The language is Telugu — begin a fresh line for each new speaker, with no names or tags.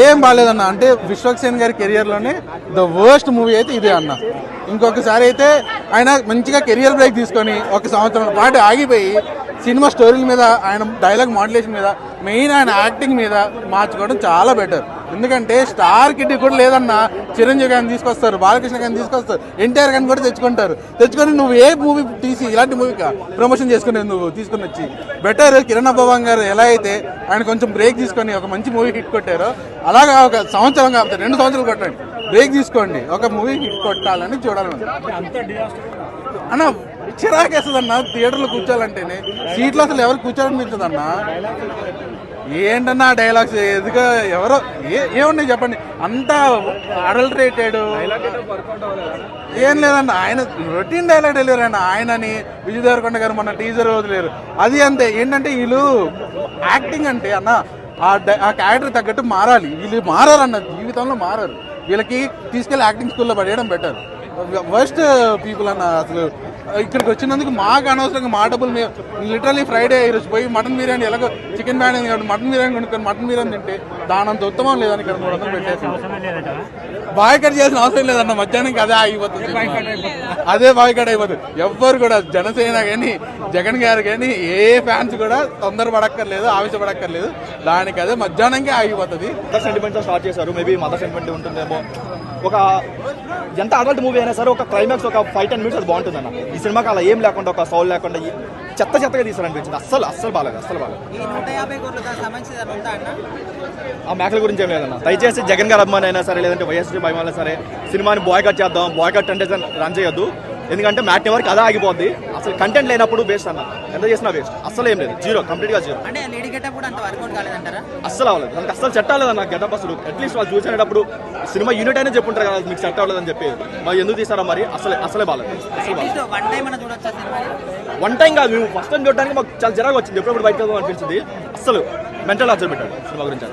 ఏం బాగాలేదన్న. అంటే విశ్వక్సేన్ గారి కెరియర్లోనే ద వర్స్ట్ మూవీ అయితే ఇదే అన్న. ఇంకొకసారి అయితే ఆయన మంచిగా కెరియర్ బ్రేక్ తీసుకొని 1 సంవత్సరం పాటు ఆగిపోయి సినిమా స్టోరీల మీద, ఆయన డైలాగ్ మాడ్యులేషన్ మీద, మెయిన్ ఆయన యాక్టింగ్ మీద మార్చుకోవడం చాలా బెటర్. ఎందుకంటే స్టార్ కిడ్ కూడా లేదన్న. చిరంజీవి గారిని తీసుకొస్తారు, బాలకృష్ణ గారిని తీసుకొస్తారు, ఎన్టీఆర్ గారిని కూడా తెచ్చుకొని నువ్వు ఏ మూవీ తీసి ఇలాంటి మూవీ ప్రమోషన్ చేసుకునే నువ్వు తీసుకుని వచ్చి బెటర్. కిరణ్ అబ్బవన్ గారు ఎలా అయితే ఆయన కొంచెం బ్రేక్ తీసుకొని ఒక మంచి మూవీ హిట్ కొట్టారో అలాగా 1 సంవత్సరం కాకపోతే 2 సంవత్సరాలు కొట్టండి, బ్రేక్ తీసుకోండి, ఒక మూవీ హిట్ కొట్టాలని చూడాలి అన్న. చిరాకేస్తుందన్న థియేటర్లో కూర్చోాలంటేనే, సీట్లో అసలు ఎవరు కూర్చోాలనిపించదన్నా. ఏంటన్నా డైలాగ్స్ ఎదుగా ఎవరో ఏమున్నాయి చెప్పండి, అంతా అడల్టరేటెడ్. ఏం లేదన్న, ఆయన రొటీన్ డైలాగ్ డెలివరీ అయినా ఆయనని విజయ్ దేవరకొండ గారు మొన్న టీజర్ వదిలేరు, అది అంతే. ఏంటంటే వీళ్ళు యాక్టింగ్ అంటే అన్న ఆ క్యారెక్టర్ తగ్గట్టు మారాలి. వీళ్ళు మారారన్న, జీవితంలో మారారు. వీళ్ళకి తీసుకెళ్ళి యాక్టింగ్ స్కూల్లో పడేయడం బెటర్. వర్స్ట్ పీపుల్ అన్న. అసలు ఇక్కడికి వచ్చినందుకు మాకు అనవసరంగా మా డబ్బులు మేము లిటరలీ ఫ్రైడే ఈరోజు పోయి మటన్ బిర్యానీ ఎలాగో చికెన్ బిర్యానీ కాబట్టి మటన్ బిర్యానీ కొనుక్కొని మటన్ బిర్యానీ తింటే దానంత ఉత్తమం లేదని ఇక్కడ 300 పెట్టేసి బాయ్కట్ చేసిన అవసరం లేదన్న. మధ్యాహ్నం అదే ఆగిపోతుంది, అదే బాయ్కట్ అయిపోతుంది. ఎవ్వరు కూడా జనసేన కానీ జగన్ గారు కానీ ఏ ఫ్యాన్స్ కూడా తొందరపడక్కర్లేదు, ఆవేశపడక్కర్లేదు. దానికి అదే మధ్యాహ్నంకే ఆగిపోతుంది.
మదర్ సెంటిమెంట్తో స్టార్ట్ చేశారు. మేబీ మదర్ సెంటిమెంట్ ఉంటుందేమో. ఒక ఎంత అడల్ట్ మూవీ అయినా సరే ఒక క్లైమాక్స్ ఒక 5-10 మినిట్స్ అది బాగుంటుంది అన్న. ఈ సినిమాకి అలా ఏం లేకుండా, ఒక సౌల్ లేకుండా చెత్తగా తీసారనిపించింది. అస్సలు బాగాలేదు. ఆ మేకల గురించి ఏం లేదన్న. దయచేసి జగన్ గారు అభిమాని అయినా సరే, లేదంటే వైఎస్సీ అభిమానులు సరే, సినిమాని బాయ్కట్ చేద్దాం, బాయ్కట్ అంటే రన్ చేయొద్దు. ఎందుకంటే మ్యాట్ వరకు అదే ఆగిపోద్ది. అసలు కంటెంట్ లేనప్పుడు వేస్ట్ అన్న, ఎంత చేసినా వేస్ట్. అస్సలు ఏం లేదు, జీరో, కంప్లీట్గా జీరో. అస్సలు అవ్వలేదు, మనకు అస్సలు సెట్ అవ్వలేదు అన్న గెటప్. అసలు అట్లీస్ట్ వాళ్ళు చూసేటప్పుడు సినిమా యూనిట్ అయినా చెప్పుంటారు కదా మీకు సెట్ అవ్వలేదని చెప్పి. మరి ఎందుకు తీసారా మరి? అసలే బాగాలేదు. వన్ టైం కాదు, మేము ఫస్ట్ టైం చూడడానికి మాకు చాలా జరగ వచ్చింది. ఎప్పుడప్పుడు బయట అనిపించింది. అసలు మెంటల్ హార్చర్ పెట్టాడు సినిమా గురించి.